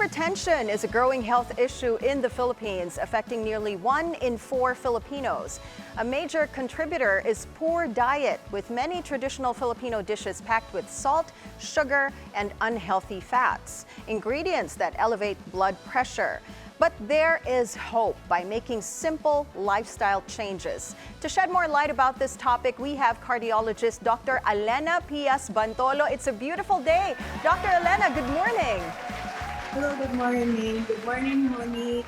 Hypertension is a growing health issue in the Philippines, affecting nearly 1 in 4 Filipinos. A major contributor is poor diet, with many traditional Filipino dishes packed with salt, sugar, and unhealthy fats, ingredients that elevate blood pressure. But there is hope by making simple lifestyle changes. To shed more light about this topic, we have cardiologist Dr. Alena Pias Bantolo. It's a beautiful day. Dr. Alena, good morning. Hello, good morning. Good morning, Monique,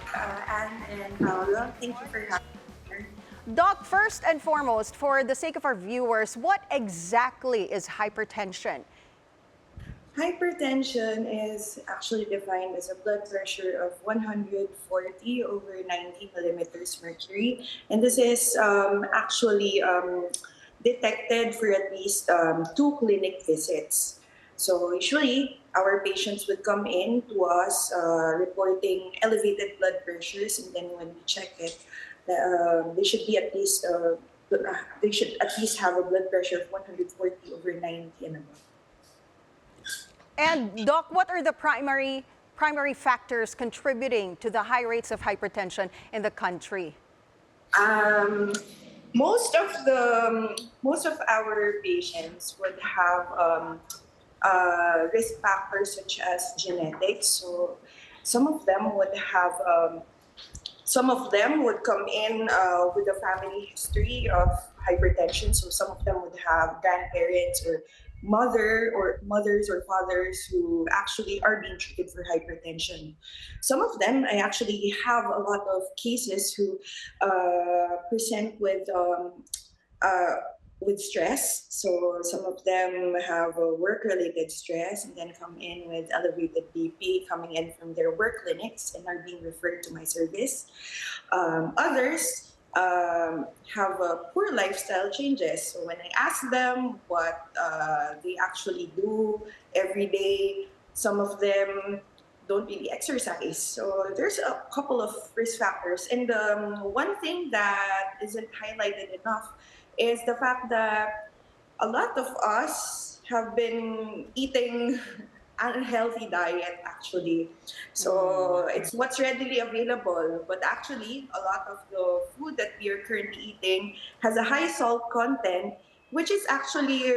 Anne, and Paolo. Thank you for having me. Doc, first and foremost, for the sake of our viewers, what exactly is hypertension? Hypertension is actually defined as a blood pressure of 140 over 90 millimeters mercury. And this is actually detected for at least 2 clinic visits. So usually, our patients would come in to us reporting elevated blood pressures, and then when we check it, they should be at least they should at least have a blood pressure of 140 over 90 and above. And Doc, what are the primary factors contributing to the high rates of hypertension in the country? Most of our patients would have risk factors such as genetics. So some of them would have some of them would come in with a family history of hypertension. So some of them would have grandparents or mothers or fathers who actually are being treated for hypertension. Some of them, I actually have a lot of cases who present with stress. So some of them have a work-related stress and then come in with elevated BP coming in from their work clinics and are being referred to my service. Others have poor lifestyle changes. So when I ask them what they actually do every day, some of them don't really exercise. So there's a couple of risk factors. And one thing that isn't highlighted enough is the fact that a lot of us have been eating unhealthy diet actually. So it's what's readily available, but actually a lot of the food that we are currently eating has a high salt content, which is actually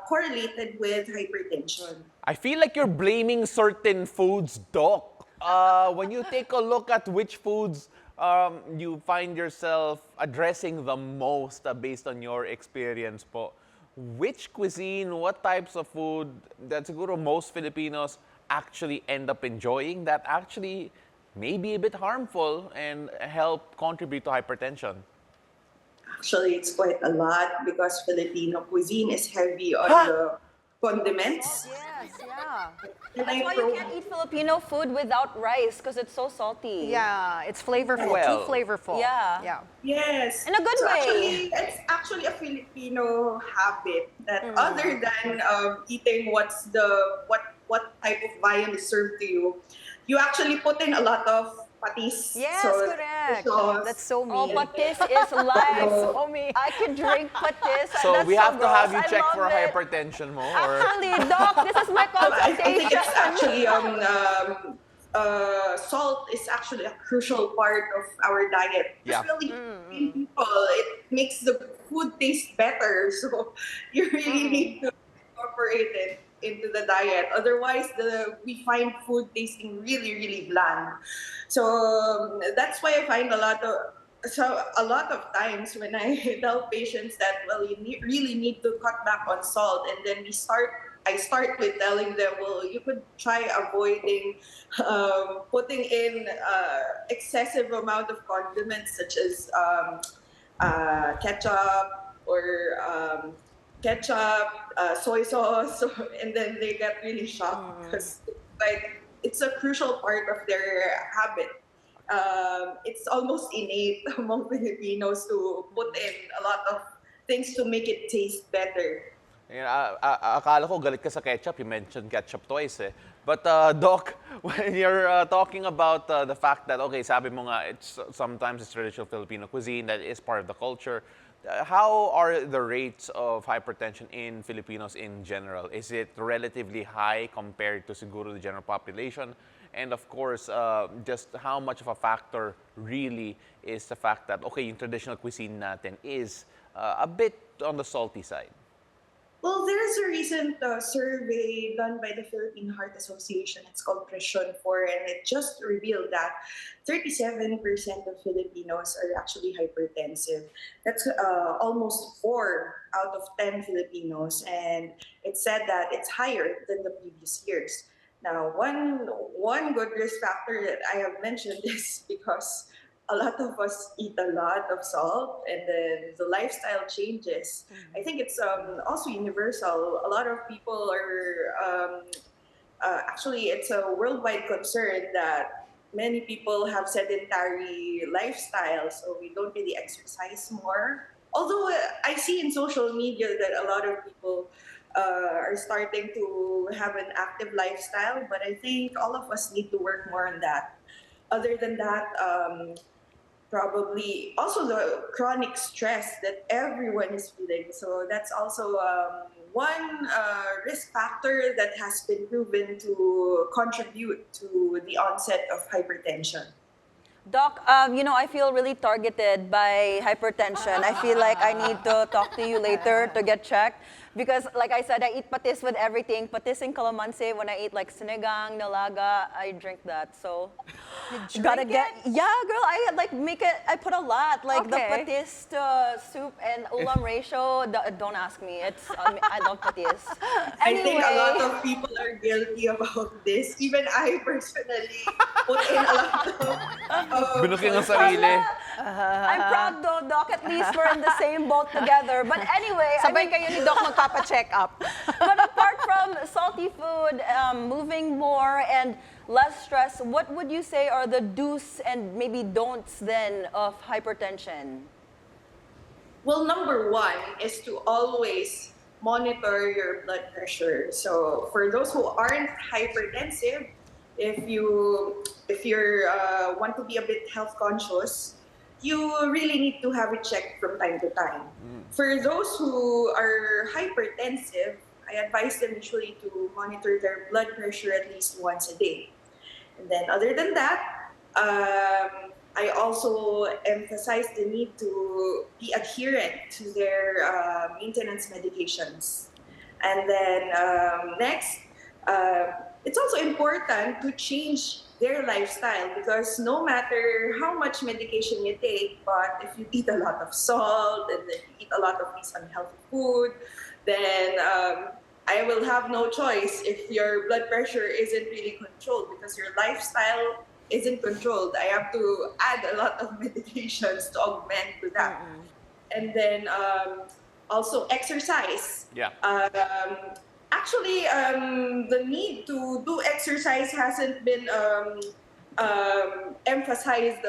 correlated with hypertension. I feel like you're blaming certain foods, Doc. When you take a look at which foods you find yourself addressing the most based on your experience po, which cuisine, what types of food that siguro most Filipinos actually end up enjoying that actually may be a bit harmful and help contribute to hypertension? Actually, it's quite a lot because Filipino cuisine is heavy on the condiments. Yes, yeah. That's why you can't eat Filipino food without rice because it's so salty. Yeah, it's flavorful, Well, too flavorful. Yeah. Yes. In a good way. It's actually a Filipino habit that other than eating what type of viand is served to you, you actually put in a lot of patis. Yes, So, correct. sauce. That's so me. Oh, patis is life. So me. I could drink patis. So That's we so have to have you gross. I check love for it. hypertension mo? Or... Actually, Doc, this is my I think consultation. it's actually salt is actually a crucial part of our diet. Yeah. Especially in people, it makes the food taste better. So you really need to incorporate it into the diet. Otherwise, we find food tasting really, really bland. So that's why I find a lot of times when I tell patients that really need to cut back on salt, and then I start with telling them, well, you could try avoiding putting in excessive amount of condiments such as ketchup or soy sauce, and then they get really shocked because it's a crucial part of their habit. It's almost innate among Filipinos to put in a lot of things to make it taste better. Akala ko galit ka sa ketchup. You mentioned ketchup twice eh. But Doc, when you're talking about the fact that, okay, sabi mo nga, sometimes it's traditional Filipino cuisine that is part of the culture. How are the rates of hypertension in Filipinos in general? Is it relatively high compared to siguro the general population? And of course, just how much of a factor really is the fact that, okay, yung traditional cuisine natin is a bit on the salty side? Well, there's a recent survey done by the Philippine Heart Association. It's called Presyon 4, and it just revealed that 37% of Filipinos are actually hypertensive. That's almost 4 out of 10 Filipinos, and it said that it's higher than the previous years. Now, one good risk factor that I have mentioned is because a lot of us eat a lot of salt, and then the lifestyle changes. I think it's also universal. A lot of people are actually, it's a worldwide concern that many people have sedentary lifestyle, so we don't really exercise more. Although I see in social media that a lot of people are starting to have an active lifestyle, but I think all of us need to work more on that. Other than that, probably also the chronic stress that everyone is feeling. So that's also one risk factor that has been proven to contribute to the onset of hypertension. Doc, I feel really targeted by hypertension. I feel like I need to talk to you later to get checked. Because, like I said, I eat patis with everything. Patis in calamansi. When I eat like sinigang, nalaga, I drink that. So, gotta get. Yeah, girl, I like make it. I put a lot. Like the patis to soup and ulam ratio. Don't ask me. I love patis. I think a lot of people are guilty about this. Even I personally put in a lot of. Binuking ang sarili. I'm proud though, Doc. At least we're in the same boat together. But anyway, Sabay kayo ni Doc magpapa-check up. But apart from salty food, moving more and less stress, what would you say are the do's and maybe don'ts then of hypertension? Well, number one is to always monitor your blood pressure. So for those who aren't hypertensive, if you want to be a bit health conscious, you really need to have it checked from time to time. For those who are hypertensive, I advise them usually to monitor their blood pressure at least once a day. And then other than that, I also emphasize the need to be adherent to their maintenance medications. And then next, it's also important to change their lifestyle, because no matter how much medication you take, but if you eat a lot of salt and then you eat a lot of these unhealthy food, then I will have no choice if your blood pressure isn't really controlled, because your lifestyle isn't controlled. I have to add a lot of medications to augment to that. And then also exercise. Yeah. Actually, the need to do exercise hasn't been emphasized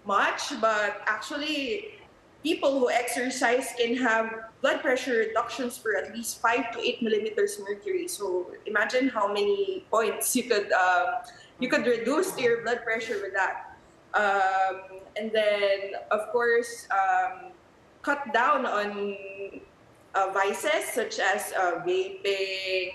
much, but actually, people who exercise can have blood pressure reductions for at least 5 to 8 millimeters mercury. So imagine how many points you could reduce your blood pressure with that. And then, of course, cut down on vices such as vaping,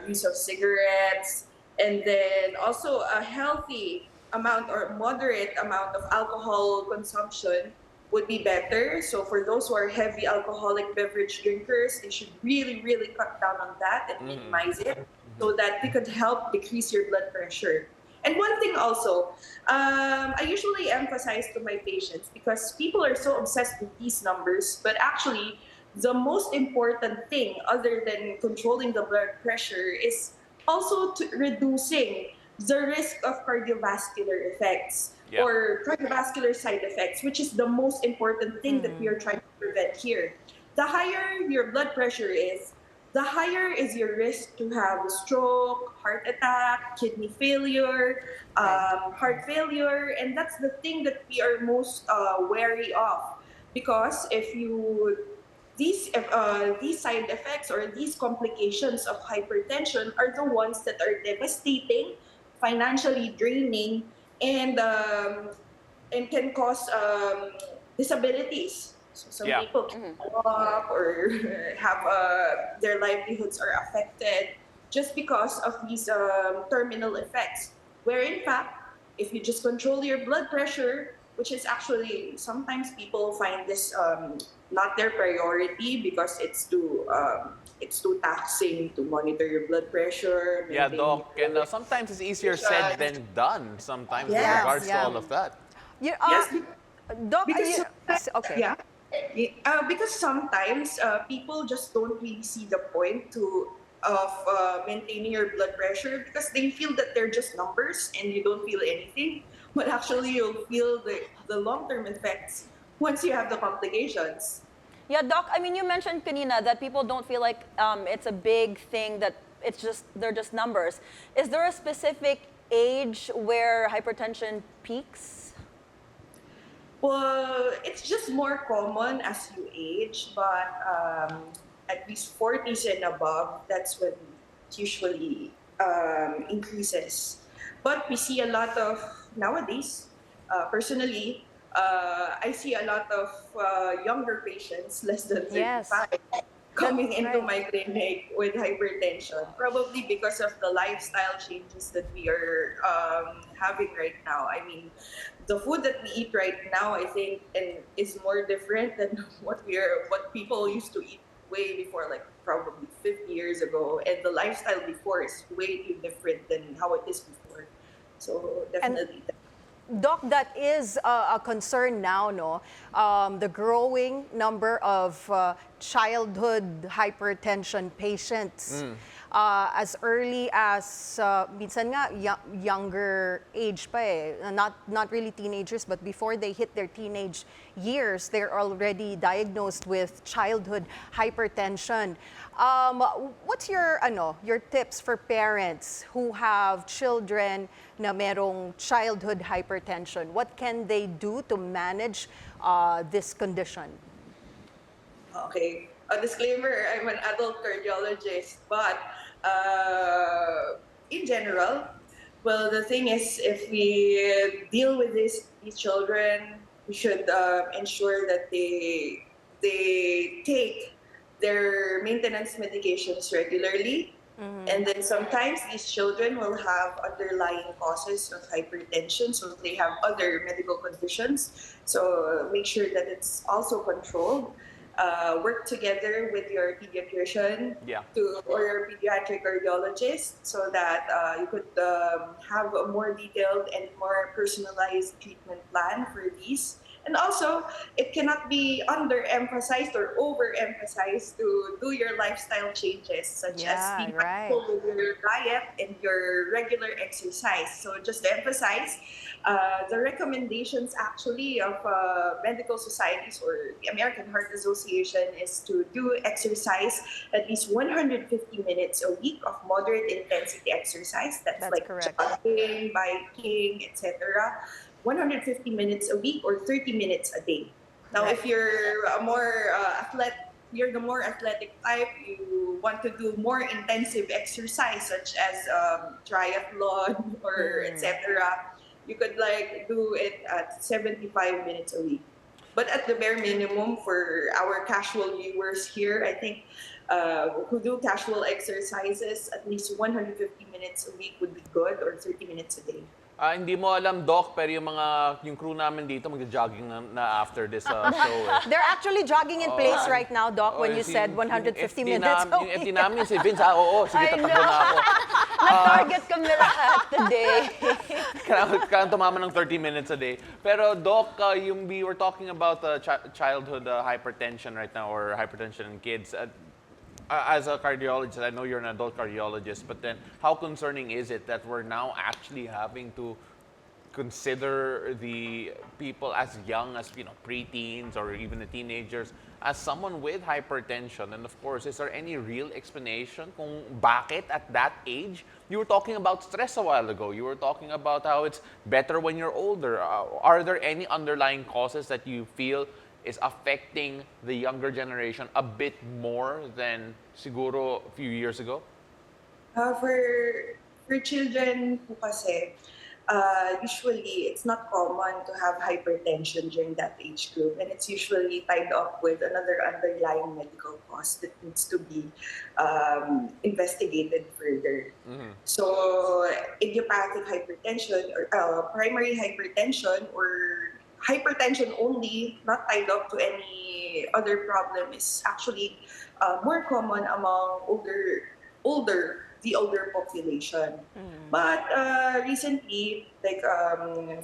use of cigarettes, and then also a healthy amount or moderate amount of alcohol consumption would be better. So for those who are heavy alcoholic beverage drinkers, they should really, really cut down on that and minimize it so that they could help decrease your blood pressure. And one thing also, I usually emphasize to my patients, because people are so obsessed with these numbers, but actually, the most important thing other than controlling the blood pressure is also reducing the risk of cardiovascular effects or cardiovascular side effects, which is the most important thing that we are trying to prevent here. The higher your blood pressure is, the higher is your risk to have a stroke, heart attack, kidney failure, heart failure, and that's the thing that we are most wary of. Because these side effects or these complications of hypertension are the ones that are devastating, financially draining, and can cause disabilities. So some Yeah. people can't walk or have their livelihoods are affected just because of these terminal effects. Where in fact, if you just control your blood pressure, which is actually sometimes people find this not their priority because it's too taxing to monitor your blood pressure, Yeah, maintain Doc. And your sometimes it's easier said nutrition. than done, sometimes, with Yes. regards to Yeah. all of that. You, Yes, Doc, because okay. yeah, because sometimes people just don't really see the point to of maintaining your blood pressure because they feel that they're just numbers and you don't feel anything. But actually, you'll feel the long term effects once you have the complications. Yeah, Doc, I mean, you mentioned kanina that people don't feel like it's a big thing, that they're just numbers. Is there a specific age where hypertension peaks? Well, it's just more common as you age, but at least 40s and above, that's when it usually increases. But we see a lot of nowadays, personally, I see a lot of younger patients, less than Yes, 35, coming that's into right. my clinic with hypertension, probably because of the lifestyle changes that we are having right now. I mean, the food that we eat right now, I think, and is more different than what people used to eat way before, like probably 50 years ago. And the lifestyle before is way too different than how it is before. So And definitely. Doc, that is a concern now, no? The growing number of childhood hypertension patients as early as minsan nga younger age pa eh. Not really teenagers, but before they hit their teenage years, they're already diagnosed with childhood hypertension. What's your tips for parents who have children na merong childhood hypertension? What can they do to manage this condition? Okay. A disclaimer, I'm an adult cardiologist, but in general, well, the thing is, if we deal with these children, we should ensure that they take their maintenance medications regularly. And then sometimes these children will have underlying causes of hypertension, so they have other medical conditions. So make sure that it's also controlled. Work together with your pediatrician Yeah. or your pediatric cardiologist so that you could have a more detailed and more personalized treatment plan for these. And also, it cannot be underemphasized or overemphasized to do your lifestyle changes, such as Yeah, being right. mindful with your diet and your regular exercise. So, just to emphasize, the recommendations actually of medical societies or the American Heart Association is to do exercise at least 150 minutes a week of moderate intensity exercise. That's That's like correct. jogging, biking, etc. 150 minutes a week or 30 minutes a day. Now, Correct. if you're a more you're the more athletic type, you want to do more intensive exercise such as triathlon or etc. You could like do it at 75 minutes a week. But at the bare minimum for our casual viewers here, I think who do casual exercises, at least 150 minutes a week would be good or 30 minutes a day. Hindi mo alam, Doc, pero yung crew namin dito magja-jogging na after this show eh. They're actually jogging in place right now, Doc, when you said 150 minutes. Yung FT namin, si Vince, oo, sige, I tatakbo know. na ako. Na-target kami lahat today. Kailangan tumama ng 30 minutes a day. Pero Doc, we were talking about childhood hypertension right now, or hypertension in kids. As a cardiologist, I know you're an adult cardiologist, but then how concerning is it that we're now actually having to consider the people as young as, preteens or even the teenagers as someone with hypertension? And of course, is there any real explanation kung bakit at that age? You were talking about stress a while ago. You were talking about how it's better when you're older. Are there any underlying causes that you feel is affecting the younger generation a bit more than siguro a few years ago? For children po kasi, usually it's not common to have hypertension during that age group, and it's usually tied up with another underlying medical cause that needs to be investigated further. So, idiopathic hypertension or primary hypertension or hypertension only, not tied up to any other problem, is actually more common among the older population. But recently, like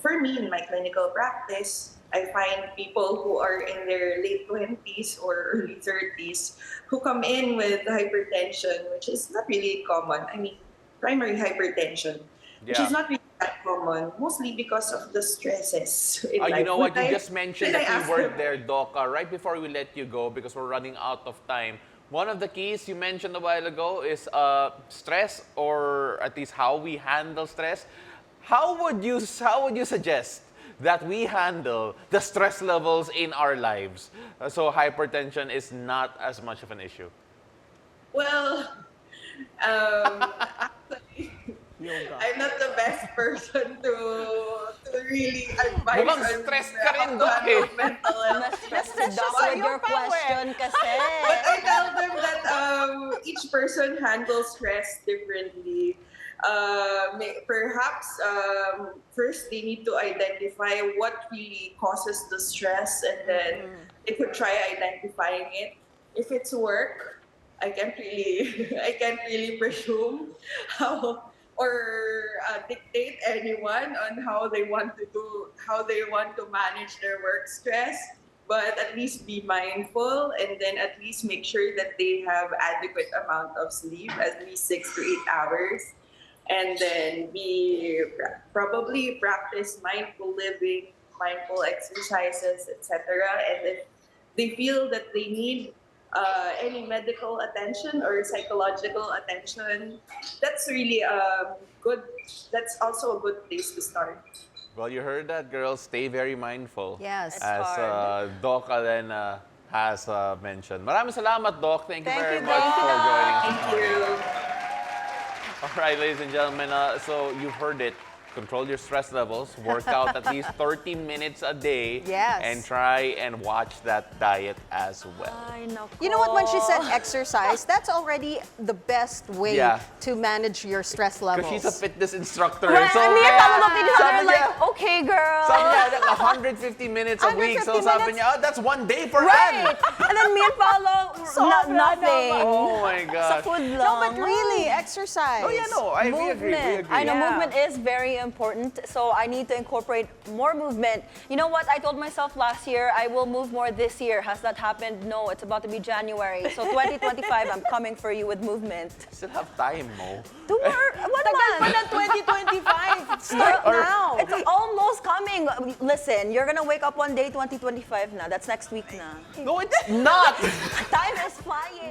for me in my clinical practice, I find people who are in their late 20s or early 30s who come in with hypertension, which is not really common. I mean, primary hypertension, which Yeah. is not really that common, mostly because of the stresses in life. You know what? When You I- just mentioned when the I key ask word them- there, Doc. Right before we let you go, because we're running out of time, one of the keys you mentioned a while ago is stress, or at least how we handle stress. How would you suggest that we handle the stress levels in our lives so hypertension is not as much of an issue? Well, actually, I'm not the best person to really advise Mukhang on stressed ka how rin, to Doc, handle eh. mental health. Stress just with your your power. question kasi. But I tell them that each person handles stress differently. Perhaps first they need to identify what really causes the stress, and then they could try identifying it. If it's work, I can't really presume how or dictate anyone on how they want to manage their work stress, but at least be mindful, and then at least make sure that they have adequate amount of sleep, at least 6 to 8 hours, and then probably practice mindful living, mindful exercises, etc. And if they feel that they need any medical attention or psychological attention, that's really good. That's also a good place to start. Well, you heard that, girls. Stay very mindful. Yes. It's As hard. Doc Alena has mentioned. Maraming salamat, Doc. Thank you Thank very you, much Doc. for joining us. Thank you. All right, ladies and gentlemen, so you've heard it. Control your stress levels, work out at least 30 minutes a day, Yes. and try and watch that diet as well. Ay, nako. You know what, when she said exercise, that's already the best way Yeah. to manage your stress levels. Because she's a fitness instructor. Right, so and me and kaya- Paolo looked at each other sabi like, niya- okay, girl. Sabi niya, like 150 minutes a week. So 150 sabi minutes? niya, oh, that's one day for Right. Ann. And then me and Paolo, nothing. Oh my Sa gosh. food lang. No, but really, exercise. Oh yeah, no, we agree. We agree. I know Yeah. movement is very important, so I need to incorporate more movement. You know what? I told myself last year I will move more this year. Has that happened? No, it's about to be January. So 2025, I'm coming for you with movement. Still have time, Mo. What month? 2025. Start now. It's almost coming. Listen, you're gonna wake up one day, 2025 na. That's next week na. No, it's not. Time is flying.